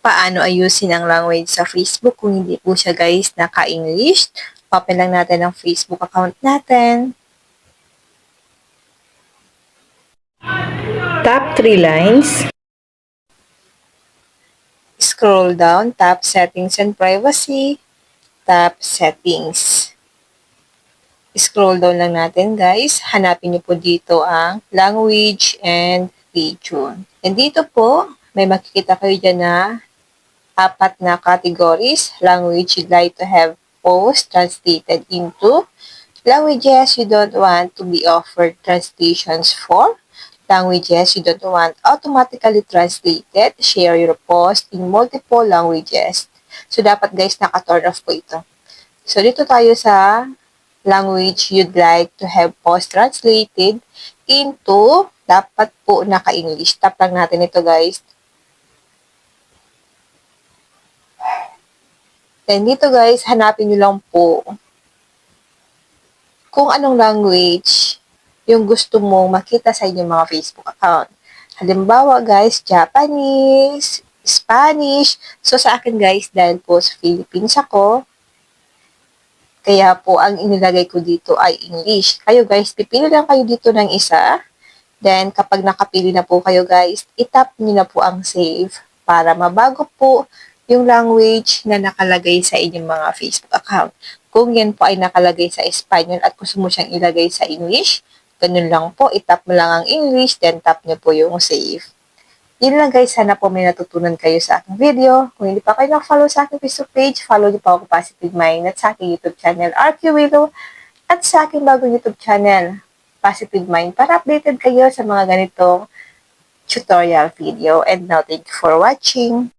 paano ayusin ang language sa Facebook kung hindi po siya guys naka-English. Open lang natin ang Facebook account natin. Tap 3 lines. Scroll down, tap Settings and Privacy. Tap Settings. Scroll down lang natin guys. Hanapin niyo po dito ang Language and Region. And dito po, may makikita kayo dyan na 4 na categories. Language you'd like to have post translated into. Languages you don't want to be offered translations for. Languages you don't want automatically translated. Share your post in multiple languages. So, dapat guys, naka-turn off po ito. So, dito tayo sa language you'd like to have post translated into. Dapat po naka-English. Tap lang natin ito guys. Then dito guys, hanapin nyo lang po kung anong language yung gusto mong makita sa inyong mga Facebook account. Halimbawa guys, Japanese, Spanish. So sa akin guys, dahil po sa Philippines ako, kaya po ang inilagay ko dito ay English. Kayo guys, pipili lang kayo dito ng isa. Then kapag nakapili na po kayo guys, itap nyo na po ang save para mabago po yung language na nakalagay sa inyong mga Facebook account. Kung yan po ay nakalagay sa Espanyol at gusto mo siyang ilagay sa English, ganun lang po, itap mo lang ang English, then tap nyo po yung save. Yun lang guys, sana po may natutunan kayo sa aking video. Kung hindi pa kayo nakafollow sa aking Facebook page, follow niyo po ako Positive Mind at sa aking YouTube channel, RQ Willow, at sa aking bagong YouTube channel, Positive Mind, para updated kayo sa mga ganitong tutorial video. And now, thank you for watching.